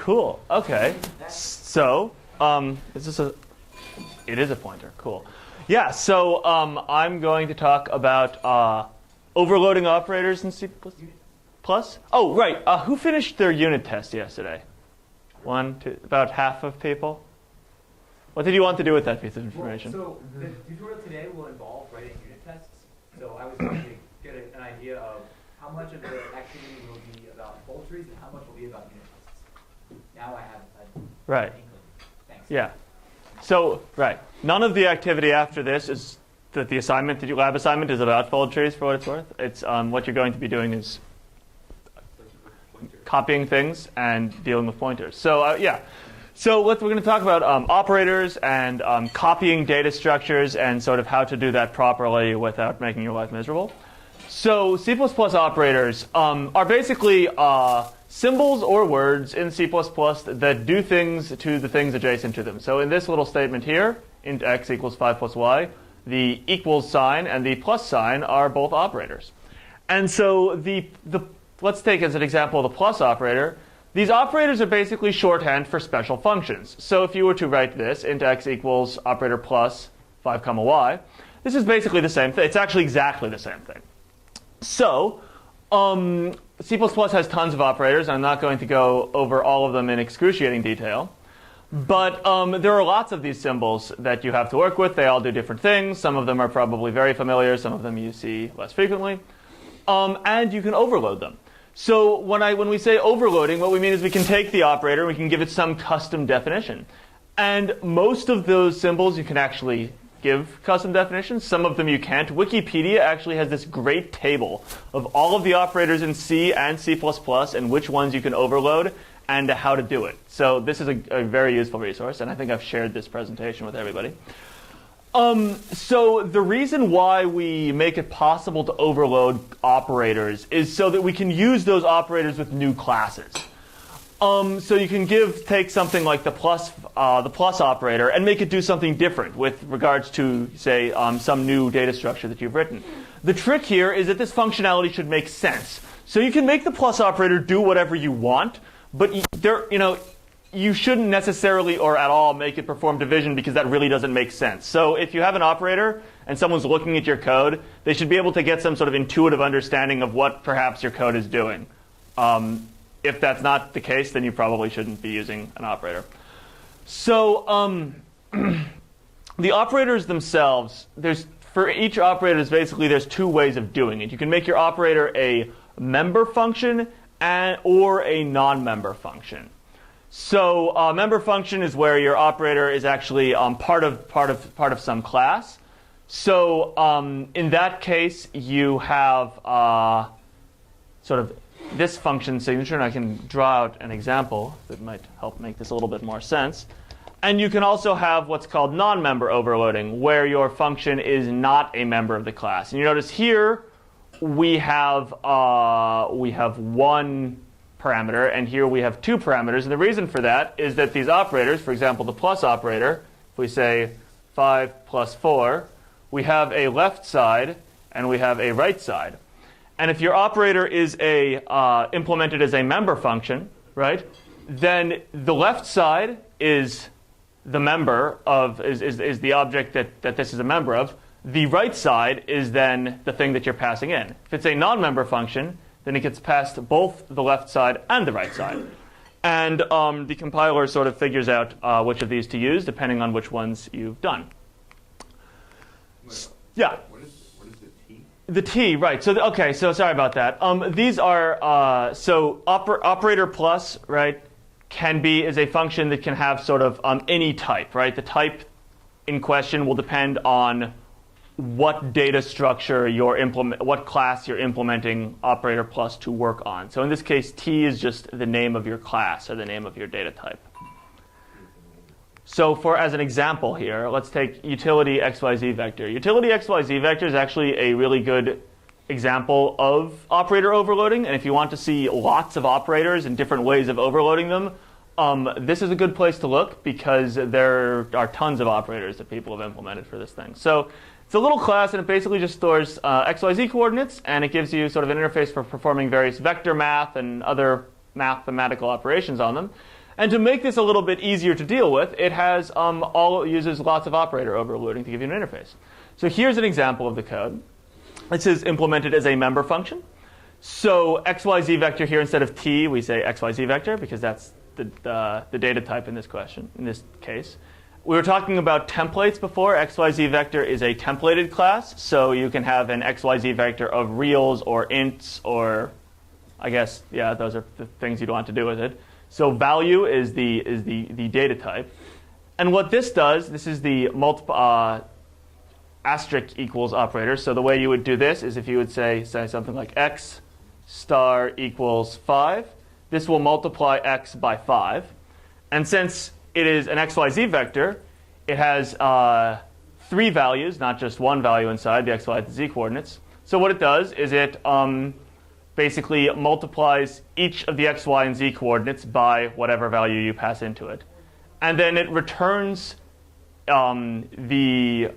cool. Okay. So, is this a? It is a pointer. Cool. Yeah. So I'm going to talk about overloading operators in C++. Oh, right. Who finished their unit test yesterday? One, two, about half of people. What did you want to do with that piece of information? Well, so the tutorial today will involve writing unit tests. So I was trying to get an idea of how much of the activity will be about fold trees and how much will be about unit tests. Now I have a right. Thanks. Yeah. So right. None of the activity after this is that the assignment, the lab assignment, is about fold trees for what it's worth. It's what you're going to be doing is copying things and dealing with pointers. So yeah. So we're going to talk about operators and copying data structures and sort of how to do that properly without making your life miserable. So C++ operators are basically symbols or words in C++ that do things to the things adjacent to them. So in this little statement here, int x equals 5 plus y, the equals sign and the plus sign are both operators. And so let's take as an example the plus operator. These operators are basically shorthand for special functions. So if you were to write this, int x equals operator plus 5 comma y, this is basically the same thing. It's actually exactly the same thing. So C++ has tons of operators. I'm not going to go over all of them in excruciating detail. But there are lots of these symbols that you have to work with. They all do different things. Some of them are probably very familiar. Some of them you see less frequently. And you can overload them. So when we say overloading, what we mean is we can take the operator and we can give it some custom definition. And most of those symbols you can actually give custom definitions. Some of them you can't. Wikipedia actually has this great table of all of the operators in C and C++ and which ones you can overload and how to do it. So this is a very useful resource, and I think I've shared this presentation with everybody. So the reason why we make it possible to overload operators is so that we can use those operators with new classes. So you can take something like the plus operator and make it do something different with regards to, say, some new data structure that you've written. The trick here is that this functionality should make sense. So you can make the plus operator do whatever you want, but you shouldn't necessarily or at all make it perform division because that really doesn't make sense. So if you have an operator and someone's looking at your code, they should be able to get some sort of intuitive understanding of what perhaps your code is doing. If that's not the case, then you probably shouldn't be using an operator. So the operators themselves, for each operator, there's two ways of doing it. You can make your operator a member function or a non-member function. So a member function is where your operator is actually part of some class. So in that case, you have sort of this function signature, and I can draw out an example that might help make this a little bit more sense. And you can also have what's called non-member overloading, where your function is not a member of the class. And you notice here we have one parameter, and here we have two parameters. And the reason for that is that these operators, for example, the plus operator, if we say 5 plus 4, we have a left side and we have a right side. And if your operator is implemented as a member function, right, then the left side is the member is the object that this is a member of. The right side is then the thing that you're passing in. If it's a non-member function, then it gets passed both the left side and the right side. And the compiler sort of figures out which of these to use, depending on which ones you've done. Yeah? What is the T? The T, right. So sorry about that. These are, operator plus, right, is a function that can have sort of any type, right? The type in question will depend on what data structure what class you're implementing operator plus to work on. So in this case, T is just the name of your class or the name of your data type. So as an example here, let's take utility xyzVector. Utility xyzVector is actually a really good example of operator overloading. And if you want to see lots of operators and different ways of overloading them, this is a good place to look because there are tons of operators that people have implemented for this thing. So it's a little class, and it basically just stores XYZ coordinates, and it gives you sort of an interface for performing various vector math and other mathematical operations on them. And to make this a little bit easier to deal with, it has it uses lots of operator overloading to give you an interface. So here's an example of the code. This is implemented as a member function. So xyzVector here, instead of t, we say xyzVector because that's the data type in this case. We were talking about templates before. xyzVector is a templated class, so you can have an xyzVector of reals or ints or, I guess, yeah, those are the things you'd want to do with it. So value is the data type. And what this does, this is the asterisk equals operator. So the way you would do this is if you would say something like x star equals 5, this will multiply x by 5. And since it is an xyz vector, it has 3 values, not just one value inside the x, y, and z coordinates. So what it does is it basically multiplies each of the x, y, and z coordinates by whatever value you pass into it. And then it returns the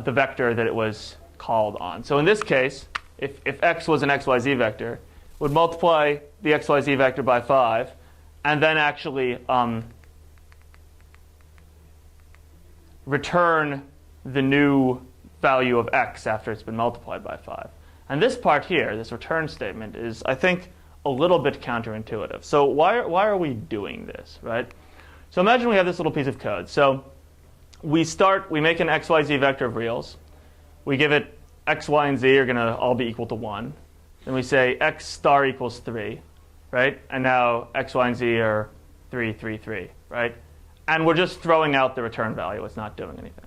vector that it was called on. So in this case, if x was an xyz vector, it would multiply the xyz vector by 5, and then actually return the new value of x after it's been multiplied by 5. And this part here, this return statement, is, I think, a little bit counterintuitive. So why are we doing this, right? So imagine we have this little piece of code. So we make an xyz vector of reals. We give it x, y, and z are going to all be equal to 1. Then we say x star equals 3, right? And now x, y, and z are 3, 3, 3, right? And we're just throwing out the return value. It's not doing anything.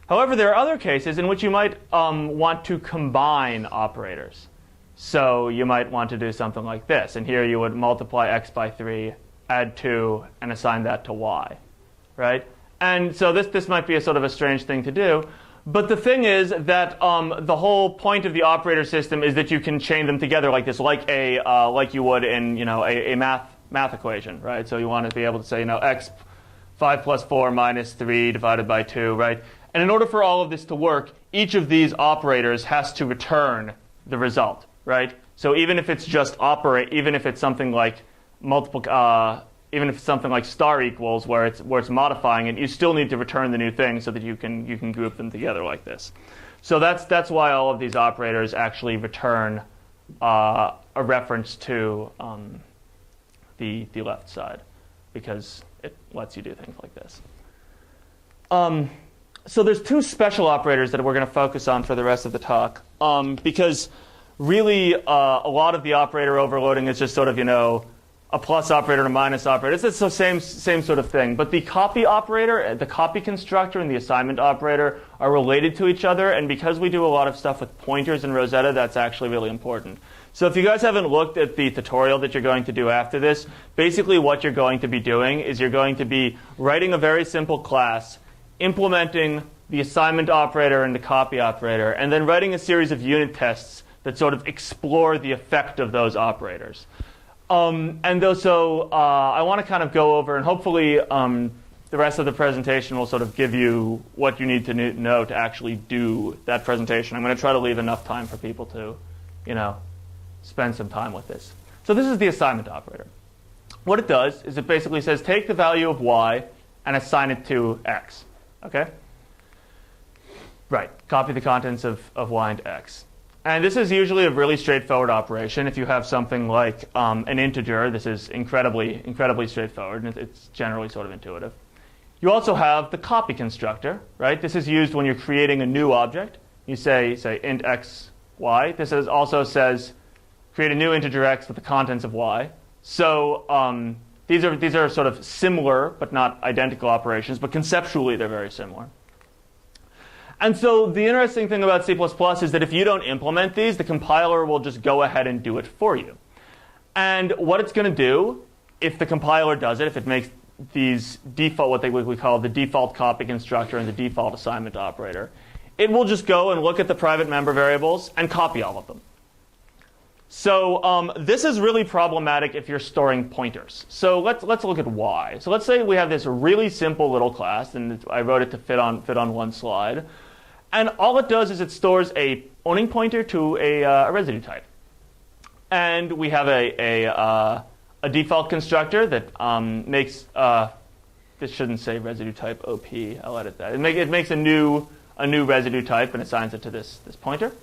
However, there are other cases in which you might want to combine operators. So you might want to do something like this. And here you would multiply x by 3, add 2, and assign that to y, right? And so this might be a sort of a strange thing to do. But the thing is that the whole point of the operator system is that you can chain them together like this, like you would in a math equation, right? So you want to be able to say x 5 plus 4 minus 3 divided by 2, right? And in order for all of this to work, each of these operators has to return the result, right? So even if it's just even if it's something like even if it's something like star equals, where it's modifying it, you still need to return the new thing so that you can group them together like this. So that's why all of these operators actually return a reference to the left side, because it lets you do things like this. So there's 2 special operators that we're going to focus on for the rest of the talk, because really a lot of the operator overloading is just sort of a plus operator and a minus operator. It's the same sort of thing. But the copy operator, the copy constructor, and the assignment operator are related to each other. And because we do a lot of stuff with pointers in Rosetta, that's actually really important. So if you guys haven't looked at the tutorial that you're going to do after this, basically what you're going to be doing is you're going to be writing a very simple class, implementing the assignment operator and the copy operator, and then writing a series of unit tests that sort of explore the effect of those operators. And so I want to kind of go over, and hopefully the rest of the presentation will sort of give you what you need to know to actually do that presentation. I'm going to try to leave enough time for people to, spend some time with this. So this is the assignment operator. What it does is it basically says take the value of y and assign it to x. Okay? Right. Copy the contents of y into x. And this is usually a really straightforward operation. If you have something like an integer, this is incredibly straightforward, and it's generally sort of intuitive. You also have the copy constructor, right? This is used when you're creating a new object. You say int x, y. This also says create a new integer x with the contents of y. So these are sort of similar but not identical operations, but conceptually they're very similar. And so the interesting thing about C++ is that if you don't implement these, the compiler will just go ahead and do it for you. And what it's going to do, if the compiler does it, if it makes these default, what we call the default copy constructor and the default assignment operator, it will just go and look at the private member variables and copy all of them. So this is really problematic if you're storing pointers. So let's look at why. So let's say we have this really simple little class, and I wrote it to fit on one slide. And all it does is it stores a owning pointer to a residue type. And we have a a default constructor that makes, this shouldn't say residue type OP, I'll edit that. It makes a new residue type and assigns it to this pointer.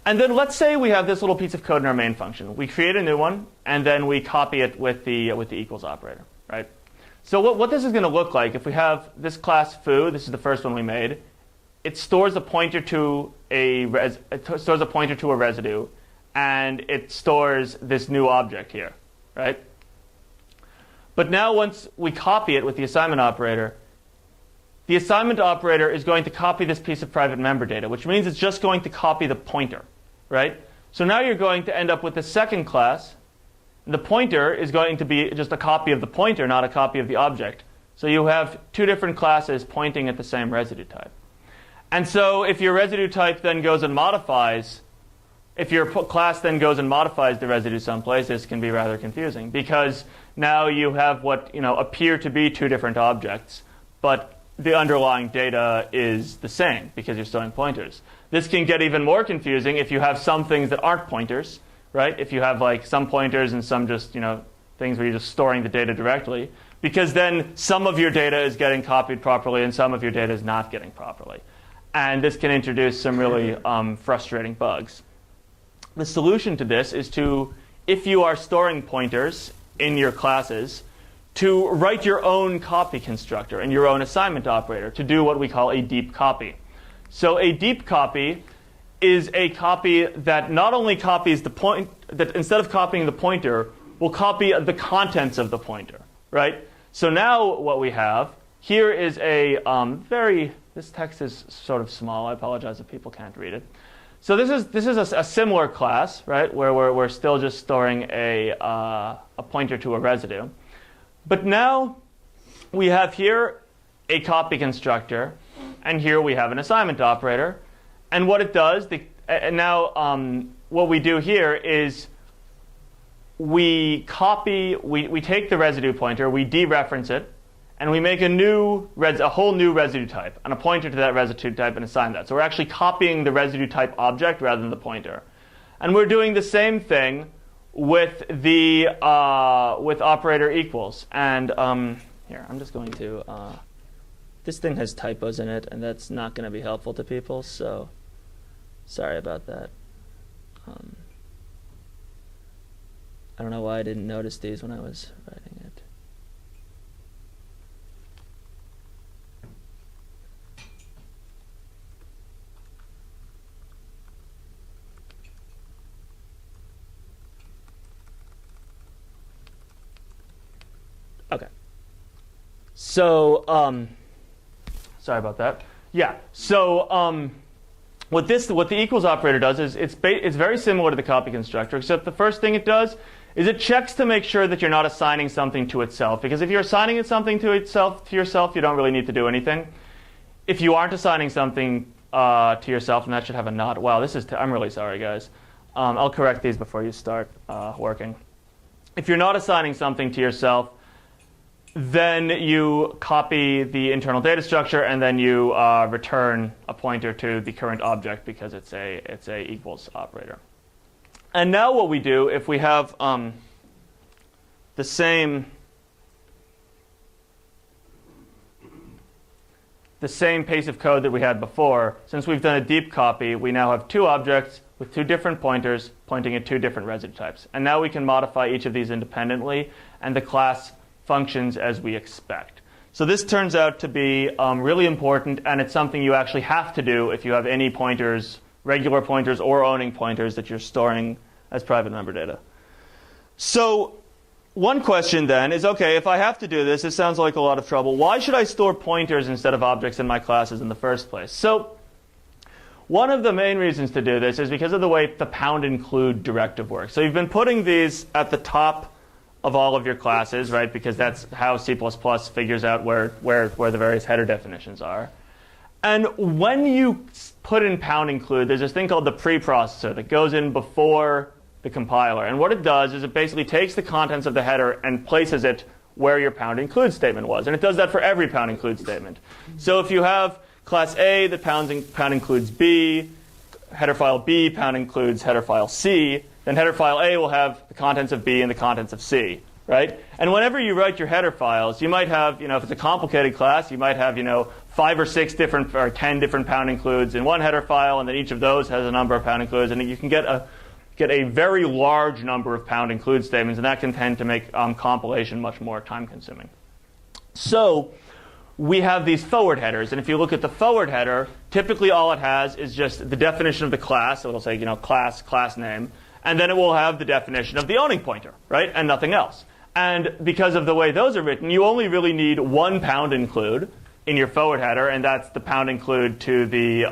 And then let's say we have this little piece of code in our main function. We create a new one, and then we copy it with the equals operator, right? So what this is going to look like, if we have this class foo, this is the first one we made, it stores a pointer to a residue, and it stores this new object here, right? But now once we copy it with the assignment operator is going to copy this piece of private member data, which means it's just going to copy the pointer, right? So now you're going to end up with the second class. The pointer is going to be just a copy of the pointer, not a copy of the object. So you have two different classes pointing at the same residue type. And so if your residue type then goes and modifies, if your class then goes and modifies the residue someplace, this can be rather confusing, because now you have what appear to be two different objects, but the underlying data is the same because you're storing pointers. This can get even more confusing if you have some things that aren't pointers, right? If you have like some pointers and some just things where you're just storing the data directly, because then some of your data is getting copied properly and some of your data is not getting properly. And this can introduce some really frustrating bugs. The solution to this is to, if you are storing pointers in your classes, to write your own copy constructor and your own assignment operator to do what we call a deep copy. So a deep copy is a copy that not only copies that instead of copying the pointer, will copy the contents of the pointer, right? So now what we have here is a this text is sort of small. I apologize if people can't read it. So this is a similar class, right, where we're still just storing a pointer to a residue. But now we have here a copy constructor, and here we have an assignment operator. And what it does, what we do here is we take the residue pointer, we dereference it, and we make a whole new residue type, and a pointer to that residue type, and assign that. So we're actually copying the residue type object rather than the pointer. And we're doing the same thing with the with operator equals. And here, I'm just going to. This thing has typos in it, and that's not going to be helpful to people. So sorry about that. I don't know why I didn't notice these when I was writing it. Okay. So, sorry about that. Yeah. So, what the equals operator does is it's very similar to the copy constructor, except the first thing it does is it checks to make sure that you're not assigning something to itself. Because if you're assigning something to yourself, you don't really need to do anything. If you aren't assigning something to yourself, and that should have a not. Wow, I'm really sorry, guys. I'll correct these before you start working. If you're not assigning something to yourself, then you copy the internal data structure, and then you return a pointer to the current object because it's a equals operator. And now what we do, if we have the same piece of code that we had before, since we've done a deep copy, we now have two objects with two different pointers pointing at two different residue types. And now we can modify each of these independently, and the class functions as we expect. So this turns out to be really important, and it's something you actually have to do if you have any pointers, regular pointers or owning pointers that you're storing as private member data. So one question then is, okay, if I have to do this, it sounds like a lot of trouble. Why should I store pointers instead of objects in my classes in the first place? So one of the main reasons to do this is because of the way the pound include directive works. So you've been putting these at the top of all of your classes, right? Because that's how C++ figures out where the various header definitions are. And when you put in pound include, there's this thing called the preprocessor that goes in before the compiler. And what it does is it basically takes the contents of the header and places it where your pound include statement was. And it does that for every pound include statement. So if you have class A that pound includes B, header file B pound includes header file C, then header file A will have the contents of B and the contents of C, right? And whenever you write your header files, you might have, if it's a complicated class, you might have, 5 or 6 different or 10 different pound includes in one header file, and then each of those has a number of pound includes, and you can get a very large number of pound include statements, and that can tend to make compilation much more time consuming. So we have these forward headers, and if you look at the forward header, typically all it has is just the definition of the class. So it'll say, class name, and then it will have the definition of the owning pointer, right, and nothing else. And because of the way those are written, you only really need one pound include in your forward header, and that's the pound include to the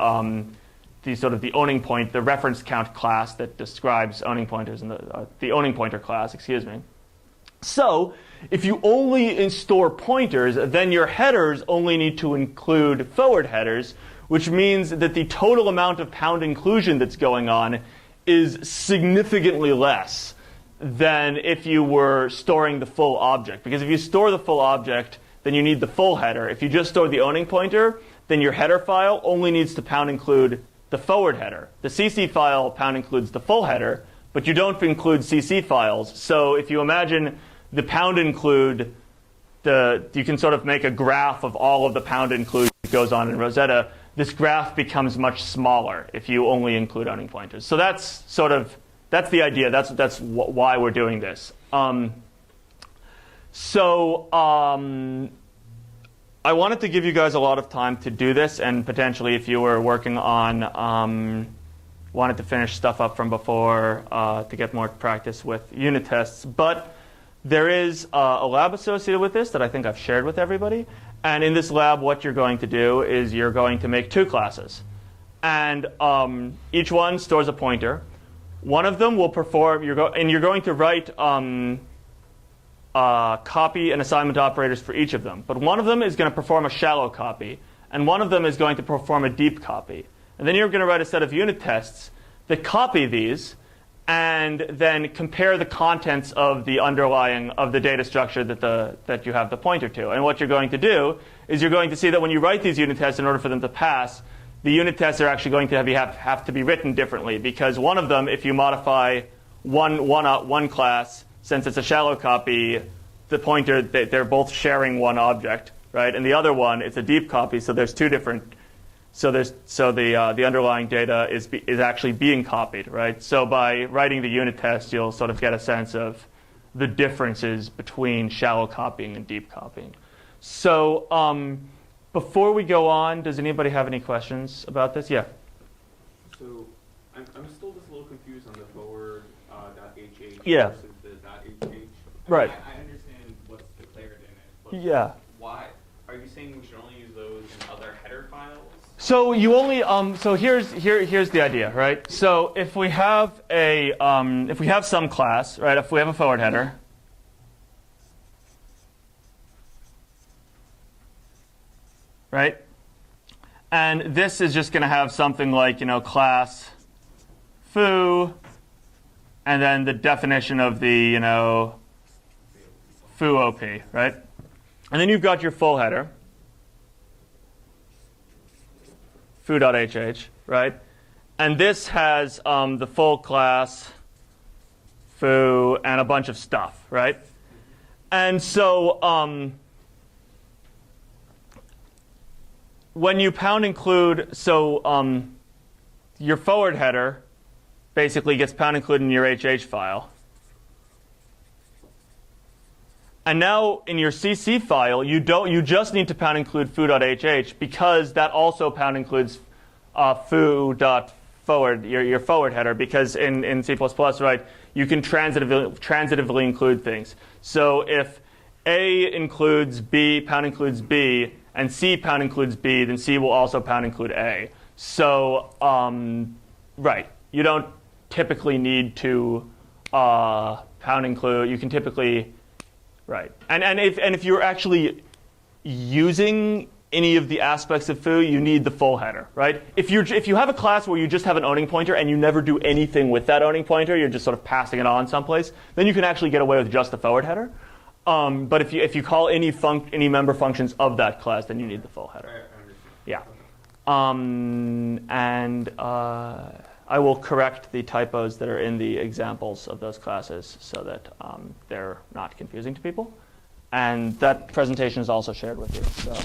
sort of the owning point, the reference count class that describes owning pointers in the owning pointer class, excuse me. So if you only store pointers, then your headers only need to include forward headers, which means that the total amount of pound inclusion that's going on is significantly less than if you were storing the full object. Because if you store the full object, then you need the full header. If you just store the owning pointer, then your header file only needs to pound include the forward header. The CC file pound includes the full header, but you don't include CC files. So if you imagine the pound include, you can sort of make a graph of all of the pound include that goes on in Rosetta. This graph becomes much smaller if you only include owning pointers. So that's the idea. That's why we're doing this. I wanted to give you guys a lot of time to do this, and potentially if you were working on, wanted to finish stuff up from before to get more practice with unit tests. But there is a lab associated with this that I think I've shared with everybody. And in this lab, what you're going to do is you're going to make 2 classes. And each one stores a pointer. One of them will perform, and you're going to write copy and assignment operators for each of them. But one of them is going to perform a shallow copy, and one of them is going to perform a deep copy. And then you're going to write a set of unit tests that copy these and then compare the contents of the underlying of the data structure that you have the pointer to. And what you're going to do is you're going to see that when you write these unit tests in order for them to pass, the unit tests are actually going to have to be written differently, because one of them, if you modify one class, since it's a shallow copy, the pointer, they're both sharing one object, right? And the other one, it's a deep copy, so there's 2 different. So the underlying data is actually being copied, right? So by writing the unit test, you'll sort of get a sense of the differences between shallow copying and deep copying. So before we go on, does anybody have any questions about this? Yeah. So I'm still just a little confused on the forward .hh yeah. versus the .hh. Right. I understand what's declared in it. But yeah. Why are you saying we should only use those in other header files? So you only so here's the idea, right? So if we have some class, right? If we have a forward header, right? And this is just going to have something like, class foo, and then the definition of the, foo op, right? And then you've got your full header, foo.hh, right? And this has the full class foo and a bunch of stuff, right? And so when you pound include, your forward header basically gets pound included in your HH file. And now in your CC file, you just need to pound include foo.hh, because that also pound includes foo.forward, your forward header, because in C++, right, you can transitively include things. So if A includes B, pound includes B, and C pound includes B, then C will also pound include A. So, right, you don't typically need to pound include. You can typically, right, and if you're actually using any of the aspects of foo, you need the full header, right? If you have a class where you just have an owning pointer and you never do anything with that owning pointer, you're just sort of passing it on someplace, then you can actually get away with just the forward header. But if you call any member functions of that class, then you need the full header. I understand. Yeah. I will correct the typos that are in the examples of those classes so that they're not confusing to people. And that presentation is also shared with you. So.